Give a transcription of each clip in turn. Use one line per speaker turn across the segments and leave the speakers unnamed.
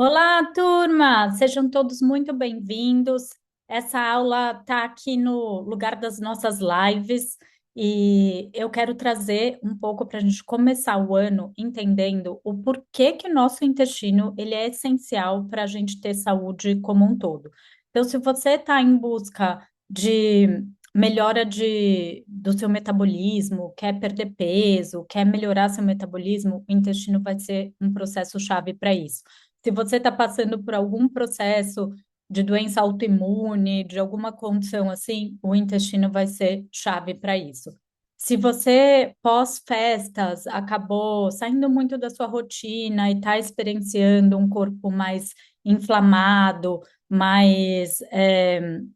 Olá, turma! Sejam todos muito bem-vindos. Essa aula está aqui no lugar das nossas lives e eu quero trazer um pouco para a gente começar o ano entendendo o porquê que nosso intestino ele é essencial para a gente ter saúde como um todo. Então, se você está em busca de melhora do seu metabolismo, quer perder peso, quer melhorar seu metabolismo, o intestino vai ser um processo chave para isso. Se você está passando por algum processo de doença autoimune, de alguma condição assim, o intestino vai ser chave para isso. Se você, pós-festas, acabou saindo muito da sua rotina e está experienciando um corpo mais inflamado, mais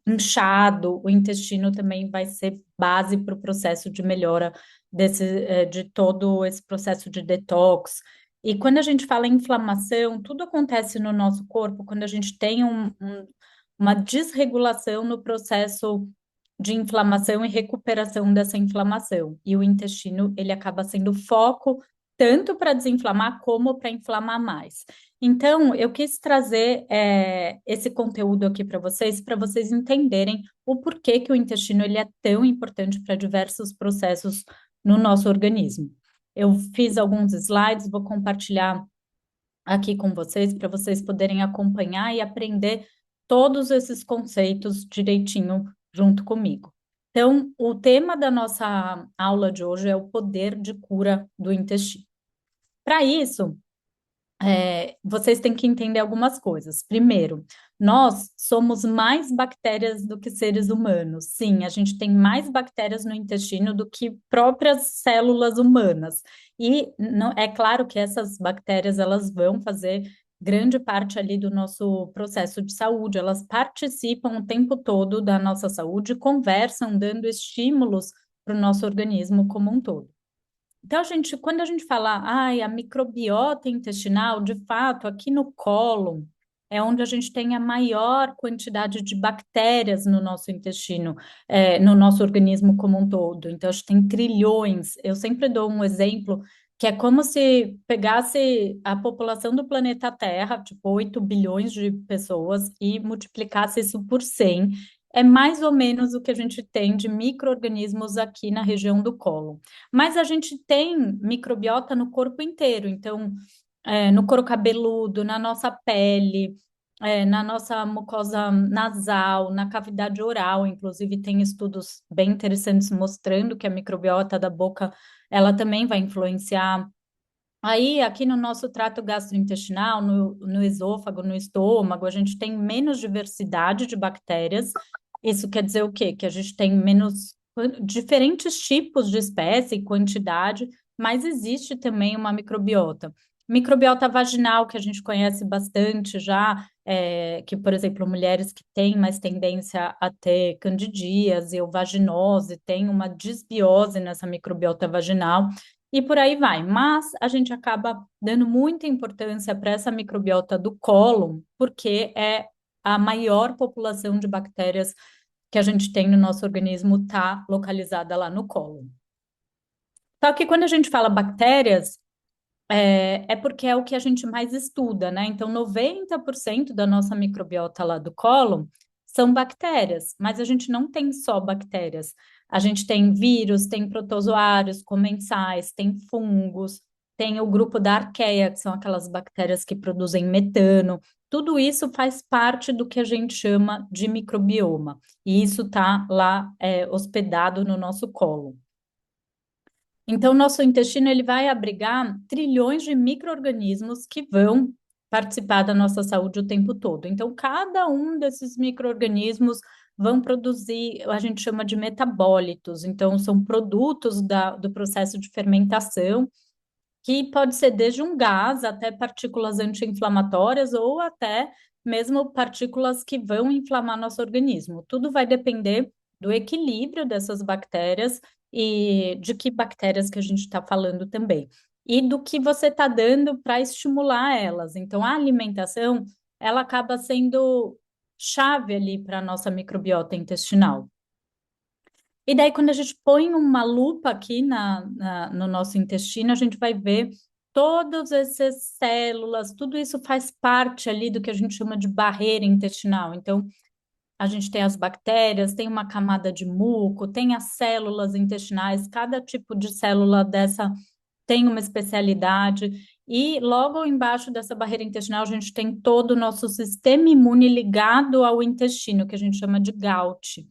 inchado, o intestino também vai ser base para o processo de melhora de todo esse processo de detox. E quando a gente fala em inflamação, tudo acontece no nosso corpo quando a gente tem uma desregulação no processo de inflamação e recuperação dessa inflamação. E o intestino, ele acaba sendo foco tanto para desinflamar como para inflamar mais. Então, eu quis trazer esse conteúdo aqui para vocês entenderem o porquê que o intestino ele é tão importante para diversos processos no nosso organismo. Eu fiz alguns slides, vou compartilhar aqui com vocês para vocês poderem acompanhar e aprender todos esses conceitos direitinho junto comigo. Então, o tema da nossa aula de hoje é o poder de cura do intestino. Para isso, vocês têm que entender algumas coisas. Primeiro, nós somos mais bactérias do que seres humanos. Sim, a gente tem mais bactérias no intestino do que próprias células humanas. E não, é claro que essas bactérias elas vão fazer grande parte ali do nosso processo de saúde. Elas participam o tempo todo da nossa saúde, conversam, dando estímulos para o nosso organismo como um todo. Então, quando a gente fala, ai, a microbiota intestinal, de fato, aqui no cólon é onde a gente tem a maior quantidade de bactérias no nosso intestino, no nosso organismo como um todo. Então, a gente tem trilhões. Eu sempre dou um exemplo que é como se pegasse a população do planeta Terra, tipo 8 bilhões de pessoas, e multiplicasse isso por 100. É mais ou menos o que a gente tem de micro-organismos aqui na região do cólon. Mas a gente tem microbiota no corpo inteiro, então, no couro cabeludo, na nossa pele, na nossa mucosa nasal, na cavidade oral, inclusive tem estudos bem interessantes mostrando que a microbiota da boca, ela também vai influenciar. Aí, aqui no nosso trato gastrointestinal, no esôfago, no estômago, a gente tem menos diversidade de bactérias. Isso quer dizer o quê? Que a gente tem menos diferentes tipos de espécie e quantidade, mas existe também uma microbiota. Microbiota vaginal, que a gente conhece bastante já, que, por exemplo, mulheres que têm mais tendência a ter candidíase ou vaginose, tem uma disbiose nessa microbiota vaginal. E por aí vai. Mas a gente acaba dando muita importância para essa microbiota do cólon, porque é a maior população de bactérias que a gente tem no nosso organismo está localizada lá no cólon. Só que quando a gente fala bactérias, é porque é o que a gente mais estuda, né? Então, 90% da nossa microbiota lá do cólon são bactérias, mas a gente não tem só bactérias. A gente tem vírus, tem protozoários, comensais, tem fungos, tem o grupo da arqueia, que são aquelas bactérias que produzem metano. Tudo isso faz parte do que a gente chama de microbioma, e isso está lá, hospedado no nosso cólon. Então, nosso intestino ele vai abrigar trilhões de micro-organismos que vão participar da nossa saúde o tempo todo. Então, cada um desses micro-organismos vão produzir, a gente chama de metabólitos. Então, são produtos do processo de fermentação, que pode ser desde um gás até partículas anti-inflamatórias ou até mesmo partículas que vão inflamar nosso organismo. Tudo vai depender do equilíbrio dessas bactérias e de que bactérias que a gente está falando também. E do que você está dando para estimular elas. Então, a alimentação, ela acaba sendo chave ali para a nossa microbiota intestinal. E daí, quando a gente põe uma lupa aqui no nosso intestino, a gente vai ver todas essas células, tudo isso faz parte ali do que a gente chama de barreira intestinal. Então, a gente tem as bactérias, tem uma camada de muco, tem as células intestinais, cada tipo de célula dessa tem uma especialidade. E logo embaixo dessa barreira intestinal, a gente tem todo o nosso sistema imune ligado ao intestino, que a gente chama de GAUT.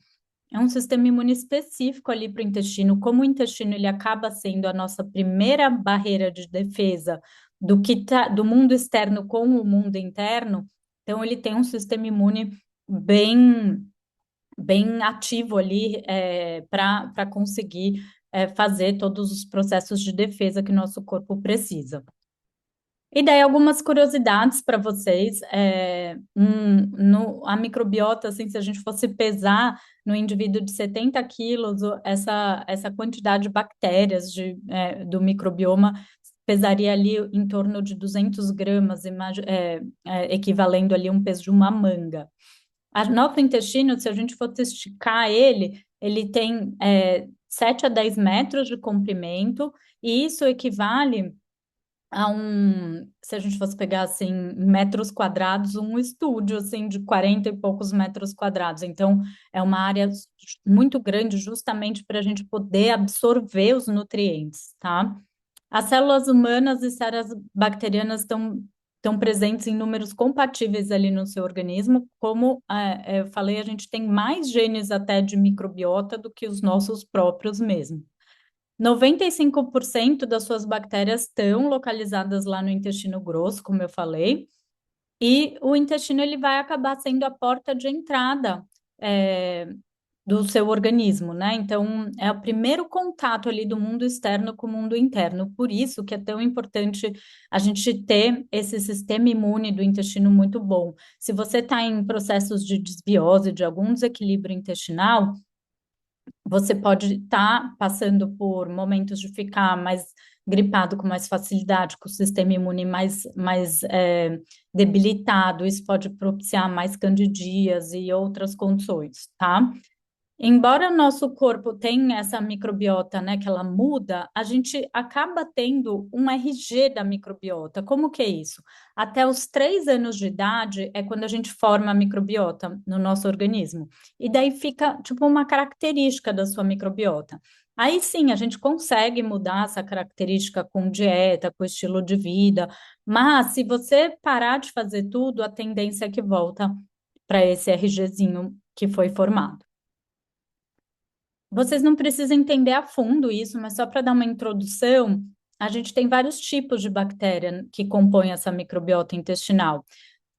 É um sistema imune específico ali para o intestino. Como o intestino ele acaba sendo a nossa primeira barreira de defesa do mundo externo com o mundo interno, então ele tem um sistema imune bem bem ativo ali para conseguir fazer todos os processos de defesa que nosso corpo precisa. E daí algumas curiosidades para vocês. A microbiota, assim, se a gente fosse pesar no indivíduo de 70 quilos, essa quantidade de bactérias do microbioma pesaria ali em torno de 200 gramas, equivalendo ali a um peso de uma manga. Nosso intestino, se a gente fosse esticar ele tem 7 a 10 metros de comprimento, e isso equivale se a gente fosse pegar assim, em metros quadrados, um estúdio assim de 40 e poucos metros quadrados. Então, é uma área muito grande justamente para a gente poder absorver os nutrientes, tá? As células humanas e células bacterianas estão presentes em números compatíveis ali no seu organismo. Como eu falei, a gente tem mais genes até de microbiota do que os nossos próprios mesmo. 95% das suas bactérias estão localizadas lá no intestino grosso, como eu falei, e o intestino ele vai acabar sendo a porta de entrada é, do seu organismo, né? Então, é o primeiro contato ali do mundo externo com o mundo interno. Por isso que é tão importante a gente ter esse sistema imune do intestino muito bom. Se você está em processos de desbiose, de algum desequilíbrio intestinal, você pode estar passando por momentos de ficar mais gripado com mais facilidade, com o sistema imune mais debilitado. Isso pode propiciar mais candidíase e outras condições, tá? Embora o nosso corpo tenha essa microbiota, né, que ela muda, a gente acaba tendo um RG da microbiota. Como que é isso? Até os 3 anos de idade é quando a gente forma a microbiota no nosso organismo. E daí fica, tipo, uma característica da sua microbiota. Aí sim, a gente consegue mudar essa característica com dieta, com estilo de vida, mas se você parar de fazer tudo, a tendência é que volta para esse RGzinho que foi formado. Vocês não precisam entender a fundo isso, mas só para dar uma introdução, a gente tem vários tipos de bactéria que compõem essa microbiota intestinal.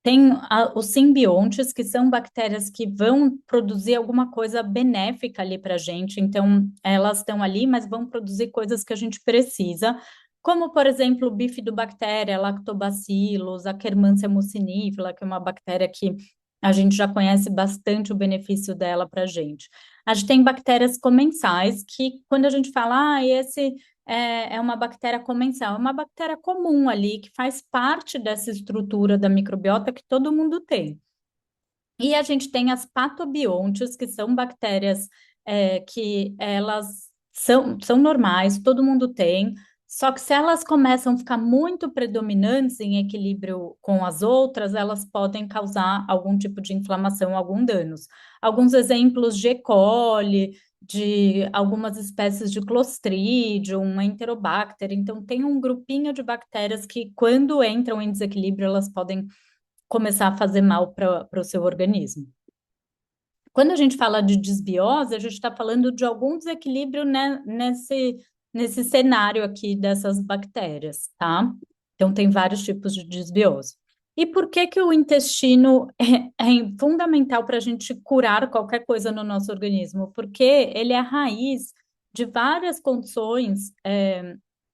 Tem os simbiontes, que são bactérias que vão produzir alguma coisa benéfica ali para a gente, então elas estão ali, mas vão produzir coisas que a gente precisa, como, por exemplo, o bifidobactéria, lactobacillus, a Akkermansia mucinifera, que é uma bactéria que a gente já conhece bastante o benefício dela para a gente. A gente tem bactérias comensais, que quando a gente fala, esse é uma bactéria comensal, é uma bactéria comum ali, que faz parte dessa estrutura da microbiota que todo mundo tem. E a gente tem as patobiontes, que são bactérias que elas são normais, todo mundo tem, só que se elas começam a ficar muito predominantes em equilíbrio com as outras, elas podem causar algum tipo de inflamação, algum danos. Alguns exemplos de E. coli, de algumas espécies de Clostridium, uma Enterobacter. Então, tem um grupinho de bactérias que, quando entram em desequilíbrio, elas podem começar a fazer mal para o seu organismo. Quando a gente fala de desbiose, a gente está falando de algum desequilíbrio, né, nesse cenário aqui dessas bactérias, tá? Então, tem vários tipos de desbiose. E por que que o intestino é fundamental para a gente curar qualquer coisa no nosso organismo? Porque ele é a raiz de várias condições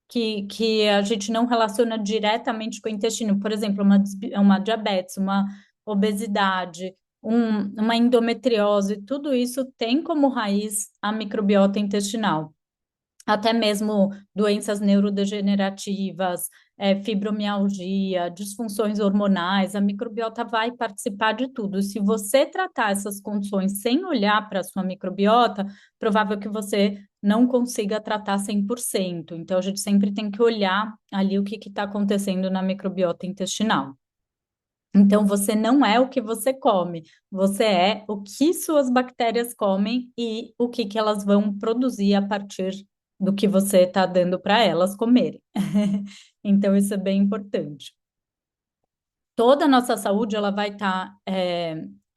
que a gente não relaciona diretamente com o intestino. Por exemplo, uma diabetes, uma obesidade, uma endometriose, tudo isso tem como raiz a microbiota intestinal. Até mesmo doenças neurodegenerativas, fibromialgia, disfunções hormonais, a microbiota vai participar de tudo. Se você tratar essas condições sem olhar para a sua microbiota, provável que você não consiga tratar 100%. Então, a gente sempre tem que olhar ali o que está acontecendo na microbiota intestinal. Então, você não é o que você come, você é o que suas bactérias comem e o que elas vão produzir a partir do que você está dando para elas comerem. Então, isso é bem importante. Toda a nossa saúde ela vai estar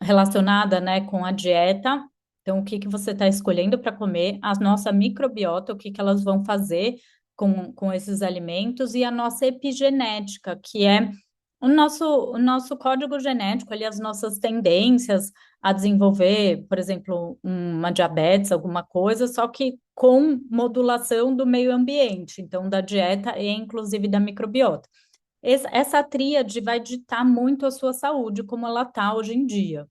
relacionada, né, com a dieta. Então, o que que você está escolhendo para comer, a nossa microbiota, o que que elas vão fazer com esses alimentos, e a nossa epigenética, que é o nosso código genético, ali, as nossas tendências a desenvolver, por exemplo, uma diabetes, alguma coisa, só que com modulação do meio ambiente, então da dieta e inclusive da microbiota. Essa tríade vai ditar muito a sua saúde, como ela está hoje em dia.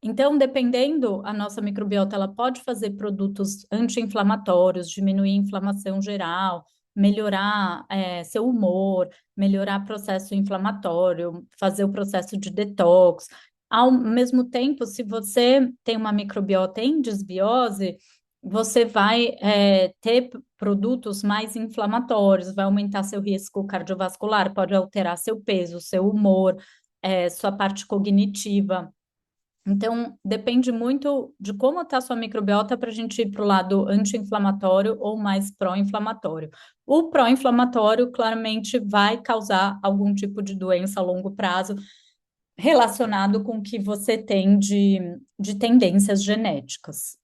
Então, dependendo, a nossa microbiota, ela pode fazer produtos anti-inflamatórios, diminuir a inflamação geral, melhorar seu humor, melhorar processo inflamatório, fazer o processo de detox. Ao mesmo tempo, se você tem uma microbiota em desbiose, você vai ter produtos mais inflamatórios, vai aumentar seu risco cardiovascular, pode alterar seu peso, seu humor, sua parte cognitiva. Então, depende muito de como está a sua microbiota para a gente ir para o lado anti-inflamatório ou mais pró-inflamatório. O pró-inflamatório claramente vai causar algum tipo de doença a longo prazo relacionado com o que você tem de tendências genéticas.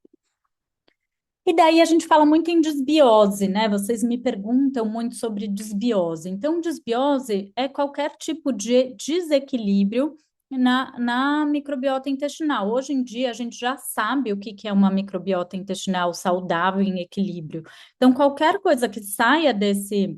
E daí a gente fala muito em desbiose, né? Vocês me perguntam muito sobre desbiose. Então, desbiose é qualquer tipo de desequilíbrio na microbiota intestinal. Hoje em dia, a gente já sabe o que é uma microbiota intestinal saudável em equilíbrio. Então, qualquer coisa que saia desse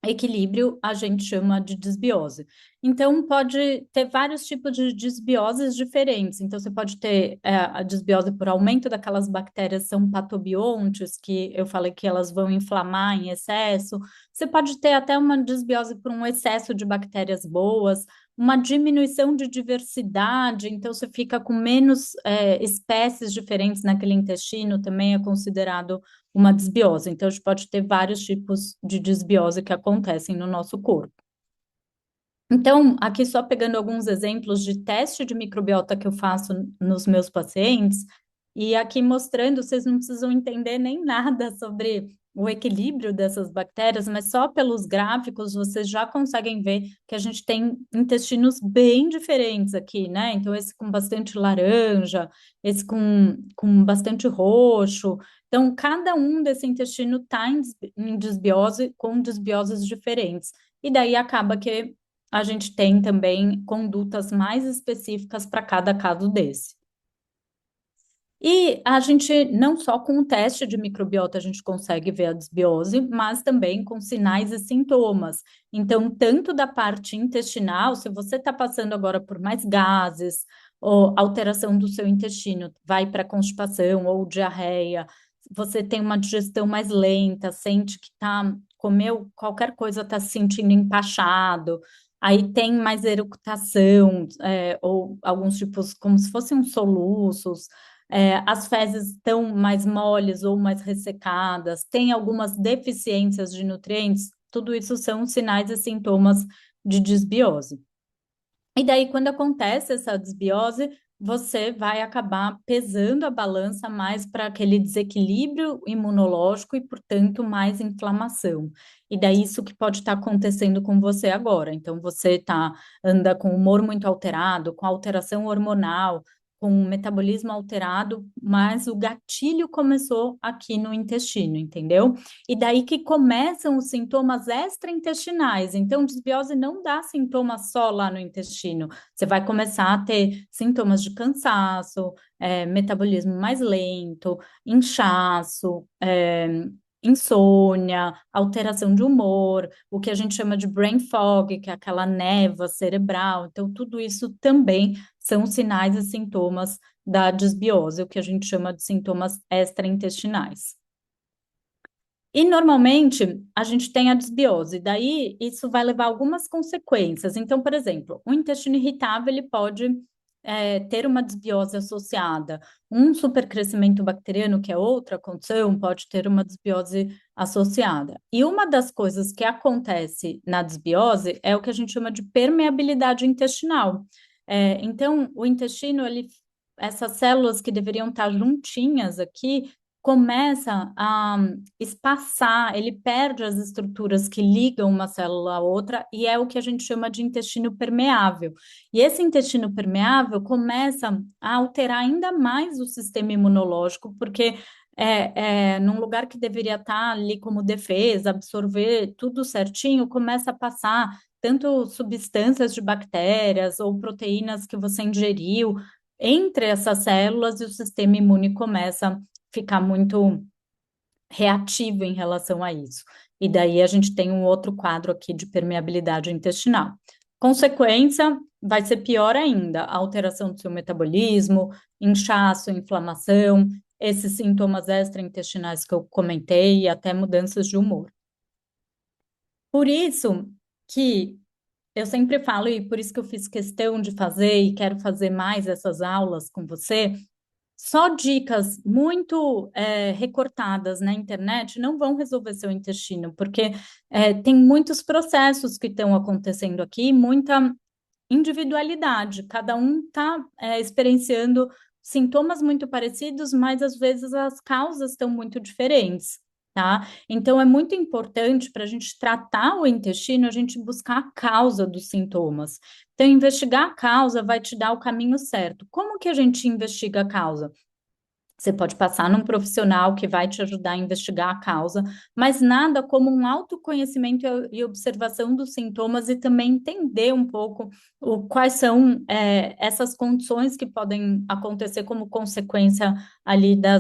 equilíbrio a gente chama de desbiose. Então, pode ter vários tipos de desbioses diferentes. Então, você pode ter a desbiose por aumento daquelas bactérias são patobiontes, que eu falei que elas vão inflamar em excesso. Você pode ter até uma desbiose por um excesso de bactérias boas, uma diminuição de diversidade, então você fica com menos espécies diferentes naquele intestino, também é considerado uma desbiose. Então, a gente pode ter vários tipos de desbiose que acontecem no nosso corpo. Então, aqui só pegando alguns exemplos de teste de microbiota que eu faço nos meus pacientes, e aqui mostrando, vocês não precisam entender nem nada sobre o equilíbrio dessas bactérias, mas só pelos gráficos vocês já conseguem ver que a gente tem intestinos bem diferentes aqui, né? Então, esse com bastante laranja, esse com bastante roxo. Então, cada um desse intestino está em desbiose, com desbioses diferentes. E daí acaba que a gente tem também condutas mais específicas para cada caso desse. E a gente, não só com o teste de microbiota, a gente consegue ver a desbiose, mas também com sinais e sintomas. Então, tanto da parte intestinal, se você está passando agora por mais gases, ou alteração do seu intestino, vai para constipação ou diarreia, você tem uma digestão mais lenta, sente que comeu qualquer coisa, está se sentindo empachado, aí tem mais eructação, ou alguns tipos, como se fossem uns soluços, as fezes estão mais moles ou mais ressecadas, tem algumas deficiências de nutrientes, tudo isso são sinais e sintomas de desbiose. E daí, quando acontece essa desbiose, você vai acabar pesando a balança mais para aquele desequilíbrio imunológico e, portanto, mais inflamação. E daí, isso que pode estar acontecendo com você agora. Então, você anda com o humor muito alterado, com alteração hormonal, com o metabolismo alterado, mas o gatilho começou aqui no intestino, entendeu? E daí que começam os sintomas extraintestinais. Então, desbiose não dá sintomas só lá no intestino. Você vai começar a ter sintomas de cansaço, metabolismo mais lento, inchaço, insônia, alteração de humor, o que a gente chama de brain fog, que é aquela névoa cerebral. Então, tudo isso também são sinais e sintomas da desbiose, o que a gente chama de sintomas extraintestinais. E normalmente a gente tem a desbiose, daí isso vai levar a algumas consequências. Então, por exemplo, o intestino irritável ele pode ter uma desbiose associada. Um supercrescimento bacteriano, que é outra condição, pode ter uma desbiose associada. E uma das coisas que acontece na desbiose é o que a gente chama de permeabilidade intestinal. Então, o intestino, essas células que deveriam estar juntinhas aqui, começa a espaçar, ele perde as estruturas que ligam uma célula à outra, e é o que a gente chama de intestino permeável. E esse intestino permeável começa a alterar ainda mais o sistema imunológico, porque num lugar que deveria estar ali como defesa, absorver tudo certinho, começa a passar tanto substâncias de bactérias ou proteínas que você ingeriu entre essas células, e o sistema imune começa a ficar muito reativo em relação a isso. E daí a gente tem um outro quadro aqui de permeabilidade intestinal. Consequência, vai ser pior ainda, a alteração do seu metabolismo, inchaço, inflamação, esses sintomas extraintestinais que eu comentei, e até mudanças de humor. Por isso que eu sempre falo, e por isso que eu fiz questão de fazer e quero fazer mais essas aulas com você, só dicas muito recortadas na internet não vão resolver seu intestino, porque tem muitos processos que estão acontecendo aqui, muita individualidade. Cada um está experienciando sintomas muito parecidos, mas às vezes as causas estão muito diferentes. Tá? Então, é muito importante para a gente tratar o intestino, a gente buscar a causa dos sintomas. Então, investigar a causa vai te dar o caminho certo. Como que a gente investiga a causa? Você pode passar num profissional que vai te ajudar a investigar a causa, mas nada como um autoconhecimento e observação dos sintomas, e também entender um pouco quais são essas condições que podem acontecer como consequência ali da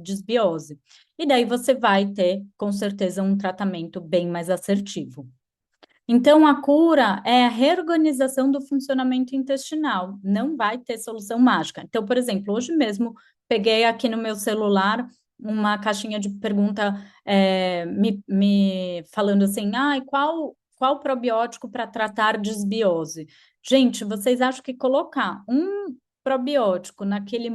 desbiose. E daí você vai ter, com certeza, um tratamento bem mais assertivo. Então, a cura é a reorganização do funcionamento intestinal, não vai ter solução mágica. Então, por exemplo, hoje mesmo peguei aqui no meu celular uma caixinha de pergunta me falando assim, qual probiótico para tratar desbiose? Gente, vocês acham que colocar um probiótico naquele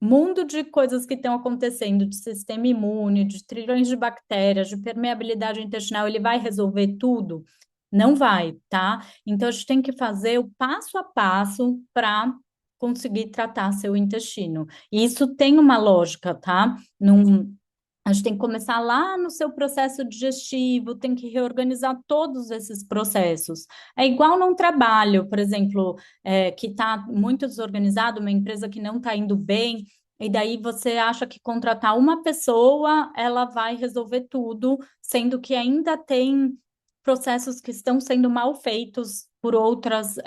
mundo de coisas que estão acontecendo, de sistema imune, de trilhões de bactérias, de permeabilidade intestinal, ele vai resolver tudo? Não vai, tá? Então, a gente tem que fazer o passo a passo para conseguir tratar seu intestino. E isso tem uma lógica, tá? A gente tem que começar lá no seu processo digestivo, tem que reorganizar todos esses processos. É igual num trabalho, por exemplo, que está muito desorganizado, uma empresa que não está indo bem, e daí você acha que contratar uma pessoa, ela vai resolver tudo, sendo que ainda tem processos que estão sendo mal feitos por outras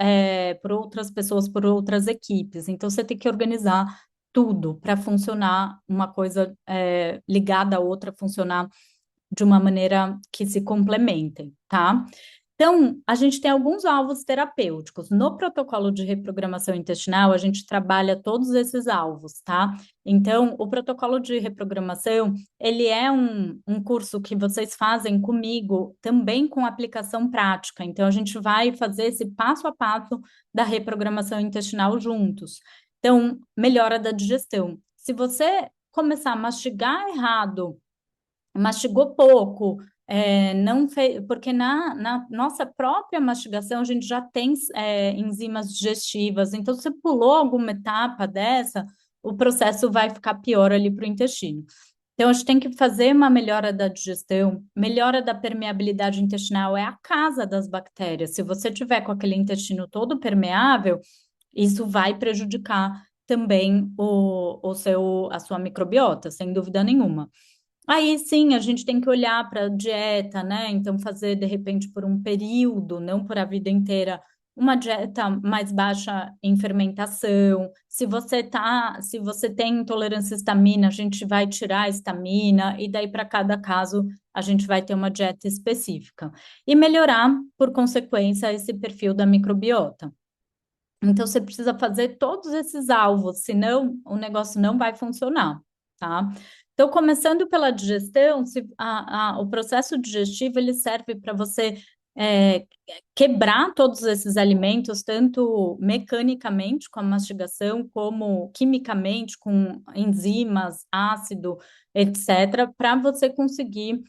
pessoas, por outras equipes. Então, você tem que organizar tudo para funcionar uma coisa ligada à outra, funcionar de uma maneira que se complementem, tá? Então, a gente tem alguns alvos terapêuticos. No protocolo de reprogramação intestinal, a gente trabalha todos esses alvos, tá? Então, o protocolo de reprogramação, ele é um curso que vocês fazem comigo, também com aplicação prática. Então, a gente vai fazer esse passo a passo da reprogramação intestinal juntos. Então, melhora da digestão. Se você começar a mastigar errado, mastigou pouco, não fez, porque na nossa própria mastigação a gente já tem enzimas digestivas, então se pulou alguma etapa dessa, o processo vai ficar pior ali para o intestino. Então, a gente tem que fazer uma melhora da digestão, melhora da permeabilidade intestinal, é a casa das bactérias. Se você tiver com aquele intestino todo permeável, isso vai prejudicar também a sua microbiota, sem dúvida nenhuma. Aí sim, a gente tem que olhar para a dieta, né? Então, fazer de repente por um período, não por a vida inteira, uma dieta mais baixa em fermentação. Se você tem intolerância à histamina, a gente vai tirar a histamina, e daí para cada caso a gente vai ter uma dieta específica. E melhorar, por consequência, esse perfil da microbiota. Então, você precisa fazer todos esses alvos, senão o negócio não vai funcionar, tá? Então, começando pela digestão, o processo digestivo, ele serve para você é, quebrar todos esses alimentos, tanto mecanicamente, com a mastigação, como quimicamente, com enzimas, ácido, etc., para você conseguir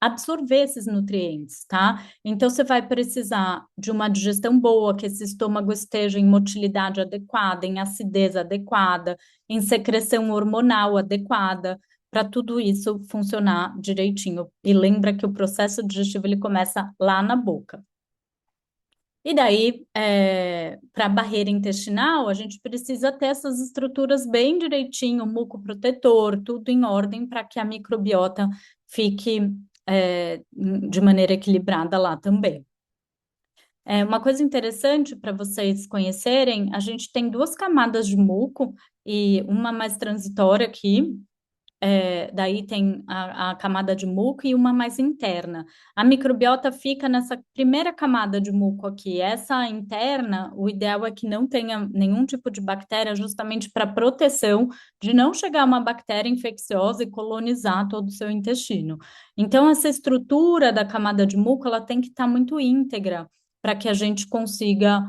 absorver esses nutrientes, tá? Então, você vai precisar de uma digestão boa, que esse estômago esteja em motilidade adequada, em acidez adequada, em secreção hormonal adequada, para tudo isso funcionar direitinho. E lembra que o processo digestivo ele começa lá na boca. E daí, para a barreira intestinal, a gente precisa ter essas estruturas bem direitinho, muco protetor, tudo em ordem para que a microbiota fique de maneira equilibrada lá também. Uma coisa interessante para vocês conhecerem, a gente tem duas camadas de muco e uma mais transitória aqui, daí tem a camada de muco e uma mais interna. A microbiota fica nessa primeira camada de muco aqui. Essa interna, o ideal é que não tenha nenhum tipo de bactéria, justamente para proteção de não chegar uma bactéria infecciosa e colonizar todo o seu intestino. Então, essa estrutura da camada de muco, ela tem que estar muito íntegra para que a gente consiga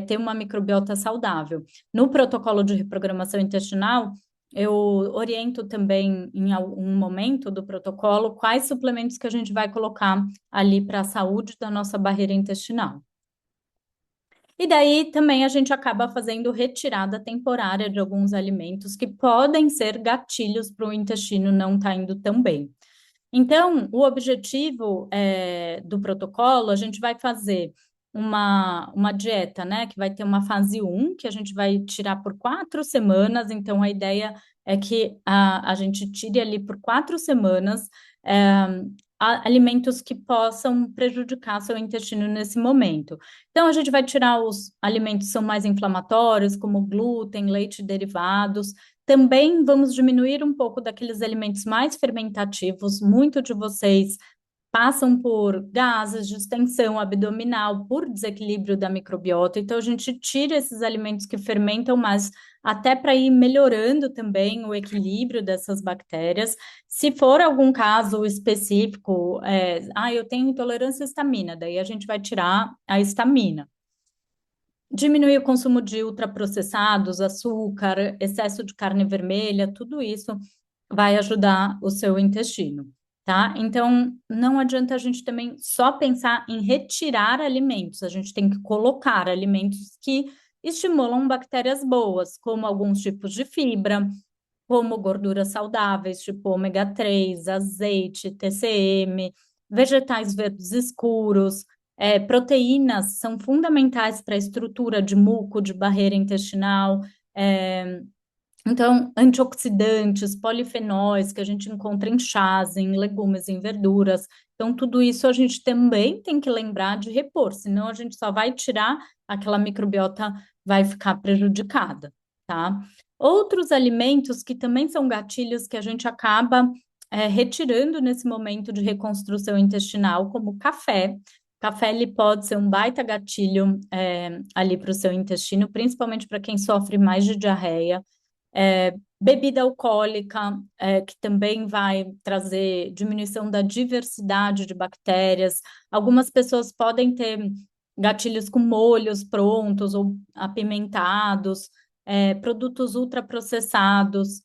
ter uma microbiota saudável. No protocolo de reprogramação intestinal, eu oriento também, em algum momento do protocolo, quais suplementos que a gente vai colocar ali para a saúde da nossa barreira intestinal. E daí também a gente acaba fazendo retirada temporária de alguns alimentos que podem ser gatilhos para o intestino não estar indo tão bem. Então, o objetivo do protocolo, a gente vai fazer uma dieta, né? Que vai ter uma fase 1, que a gente vai tirar por 4 semanas. Então, a ideia é que a gente tire ali por 4 semanas alimentos que possam prejudicar seu intestino nesse momento. Então, a gente vai tirar os alimentos que são mais inflamatórios, como glúten, leite e derivados. Também vamos diminuir um pouco daqueles alimentos mais fermentativos. Muito de vocês passam por gases, distensão abdominal, por desequilíbrio da microbiota. Então, a gente tira esses alimentos que fermentam mais, até para ir melhorando também o equilíbrio dessas bactérias. Se for algum caso específico, eu tenho intolerância à histamina, daí a gente vai tirar a histamina. Diminuir o consumo de ultraprocessados, açúcar, excesso de carne vermelha, tudo isso vai ajudar o seu intestino, tá? Então, não adianta a gente também só pensar em retirar alimentos, a gente tem que colocar alimentos que estimulam bactérias boas, como alguns tipos de fibra, como gorduras saudáveis, tipo ômega 3, azeite, TCM, vegetais verdes escuros, proteínas são fundamentais para a estrutura de muco, de barreira intestinal. Então, antioxidantes, polifenóis que a gente encontra em chás, em legumes, em verduras. Então, tudo isso a gente também tem que lembrar de repor, senão a gente só vai tirar, aquela microbiota vai ficar prejudicada, tá? Outros alimentos que também são gatilhos que a gente acaba retirando nesse momento de reconstrução intestinal, como o café. Café ele pode ser um baita gatilho ali para o seu intestino, principalmente para quem sofre mais de diarreia. Bebida alcoólica, que também vai trazer diminuição da diversidade de bactérias. Algumas pessoas podem ter gatilhos com molhos prontos ou apimentados, produtos ultraprocessados,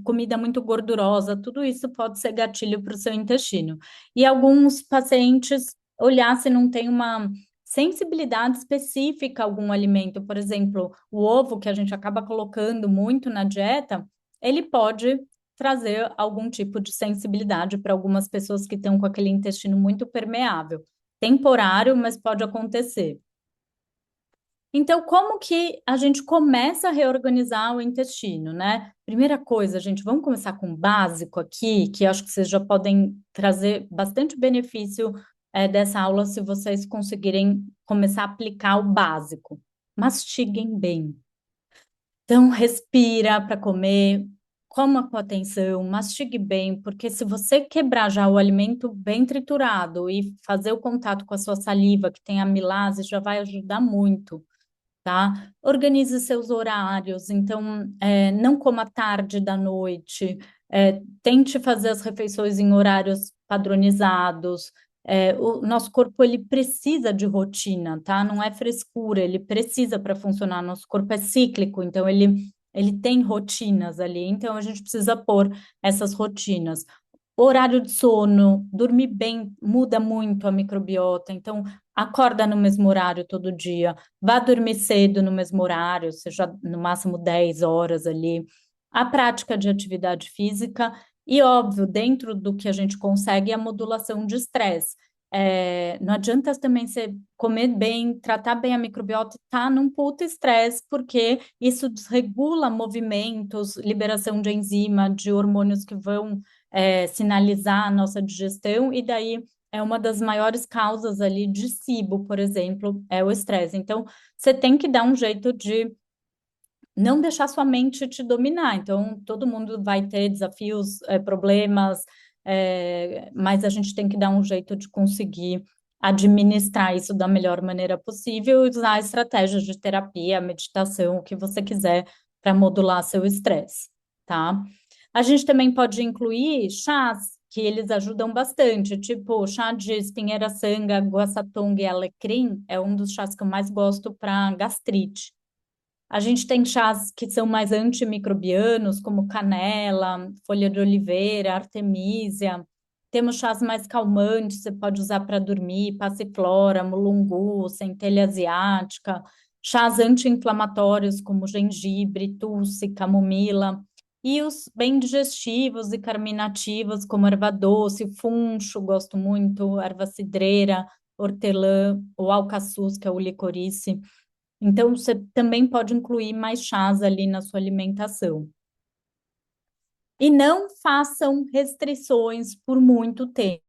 comida muito gordurosa, tudo isso pode ser gatilho para o seu intestino. E alguns pacientes olhar se não tem uma sensibilidade específica a algum alimento, por exemplo, o ovo que a gente acaba colocando muito na dieta, ele pode trazer algum tipo de sensibilidade para algumas pessoas que estão com aquele intestino muito permeável. Temporário, mas pode acontecer. Então, como que a gente começa a reorganizar o intestino, né? Primeira coisa, gente, vamos começar com o básico aqui, que acho que vocês já podem trazer bastante benefício dessa aula se vocês conseguirem começar a aplicar o básico. Mastiguem bem. Então, respira para comer, coma com atenção, mastigue bem, porque se você quebrar já o alimento bem triturado e fazer o contato com a sua saliva, que tem amilase, já vai ajudar muito, tá? Organize seus horários, então não coma tarde da noite, tente fazer as refeições em horários padronizados, O nosso corpo, ele precisa de rotina, tá? Não é frescura, ele precisa para funcionar. Nosso corpo é cíclico, então ele tem rotinas ali, então a gente precisa pôr essas rotinas. Horário de sono, dormir bem muda muito a microbiota, então acorda no mesmo horário todo dia, vá dormir cedo no mesmo horário, seja no máximo 10 horas ali. A prática de atividade física e, óbvio, dentro do que a gente consegue, a modulação de estresse. Não adianta também você comer bem, tratar bem a microbiota, tá num puto estresse, porque isso desregula movimentos, liberação de enzima, de hormônios que vão sinalizar a nossa digestão, e daí é uma das maiores causas ali de SIBO, por exemplo, é o estresse. Então, você tem que dar um jeito de não deixar sua mente te dominar. Então, todo mundo vai ter desafios, problemas, mas a gente tem que dar um jeito de conseguir administrar isso da melhor maneira possível e usar estratégias de terapia, meditação, o que você quiser para modular seu estresse, tá? A gente também pode incluir chás, que eles ajudam bastante, tipo chá de espinheira-sanga, guaçatonga e alecrim, é um dos chás que eu mais gosto para gastrite. A gente tem chás que são mais antimicrobianos, como canela, folha de oliveira, artemisia. Temos chás mais calmantes, você pode usar para dormir, passiflora, mulungu, centelha asiática. Chás anti-inflamatórios, como gengibre, tulsi, camomila. E os bem digestivos e carminativos, como erva doce, funcho, gosto muito, erva cidreira, hortelã, o alcaçuz, que é o licorice. Então, você também pode incluir mais chás ali na sua alimentação. E não façam restrições por muito tempo.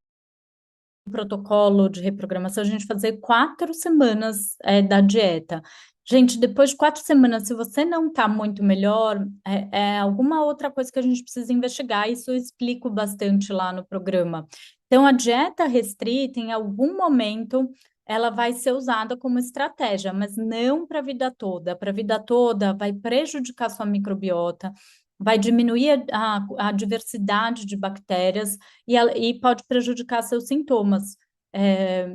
O protocolo de reprogramação, a gente fazer 4 semanas da dieta. Gente, depois de 4 semanas, se você não está muito melhor, é alguma outra coisa que a gente precisa investigar. Isso eu explico bastante lá no programa. Então, a dieta restrita, em algum momento, ela vai ser usada como estratégia, mas não para a vida toda. Para a vida toda, vai prejudicar sua microbiota, vai diminuir a diversidade de bactérias e pode prejudicar seus sintomas.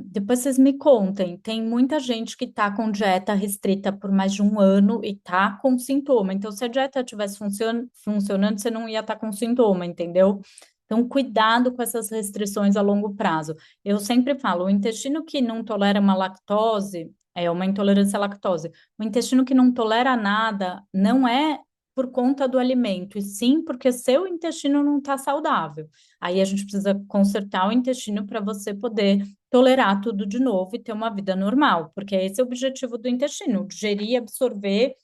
Depois vocês me contem, tem muita gente que está com dieta restrita por mais de um ano e está com sintoma. Então, se a dieta estivesse funcionando, você não ia estar com sintoma, entendeu? Então, cuidado com essas restrições a longo prazo. Eu sempre falo, o intestino que não tolera uma lactose, é uma intolerância à lactose. O intestino que não tolera nada não é por conta do alimento, e sim porque seu intestino não está saudável. Aí a gente precisa consertar o intestino para você poder tolerar tudo de novo e ter uma vida normal, porque esse é o objetivo do intestino, digerir, absorver,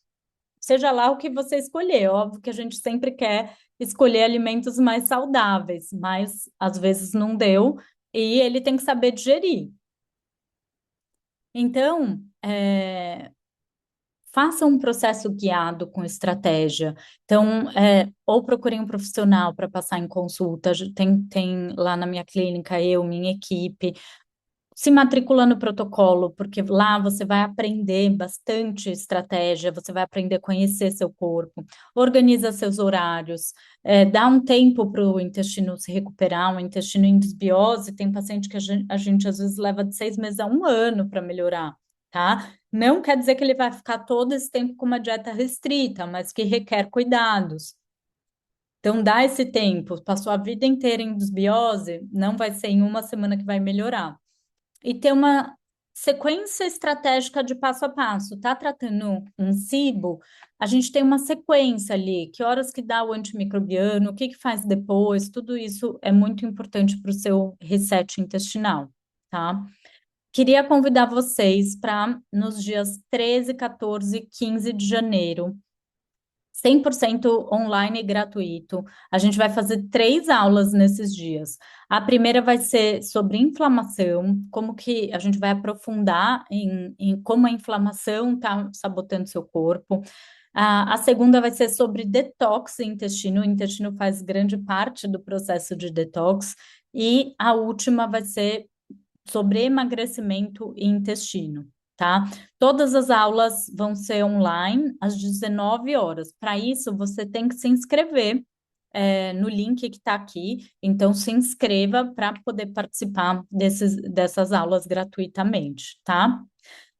seja lá o que você escolher. Óbvio que a gente sempre quer escolher alimentos mais saudáveis, mas às vezes não deu e ele tem que saber digerir. Então, faça um processo guiado com estratégia. Então, ou procure um profissional para passar em consulta. Tem lá na minha clínica eu, minha equipe. Se matricula no protocolo, porque lá você vai aprender bastante estratégia, você vai aprender a conhecer seu corpo, organiza seus horários, dá um tempo para o intestino se recuperar, um intestino em desbiose, tem paciente que a gente às vezes leva de 6 meses a um ano para melhorar, tá? Não quer dizer que ele vai ficar todo esse tempo com uma dieta restrita, mas que requer cuidados. Então, dá esse tempo, passou a vida inteira em desbiose, não vai ser em uma semana que vai melhorar e ter uma sequência estratégica de passo a passo. Tá tratando um SIBO, a gente tem uma sequência ali, que horas que dá o antimicrobiano, o que que faz depois, tudo isso é muito importante para o seu reset intestinal, tá? Queria convidar vocês para nos dias 13, 14 e 15 de janeiro 100% online e gratuito. A gente vai fazer 3 aulas nesses dias. A primeira vai ser sobre inflamação, como que a gente vai aprofundar em como a inflamação está sabotando seu corpo. A segunda vai ser sobre detox intestino. O intestino faz grande parte do processo de detox. E a última vai ser sobre emagrecimento e intestino, tá? Todas as aulas vão ser online às 19 horas. Para isso, você tem que se inscrever no link que está aqui. Então, se inscreva para poder participar dessas aulas gratuitamente, tá?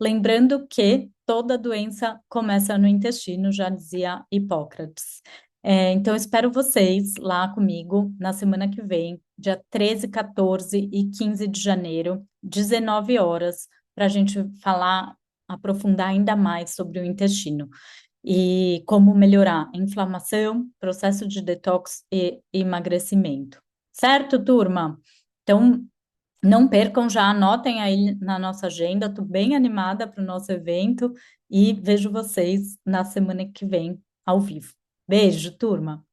Lembrando que toda doença começa no intestino, já dizia Hipócrates. Então, espero vocês lá comigo na semana que vem, dia 13, 14 e 15 de janeiro, 19 horas, para a gente falar, aprofundar ainda mais sobre o intestino e como melhorar a inflamação, processo de detox e emagrecimento. Certo, turma? Então, não percam já, anotem aí na nossa agenda. Estou bem animada para o nosso evento e vejo vocês na semana que vem ao vivo. Beijo, turma!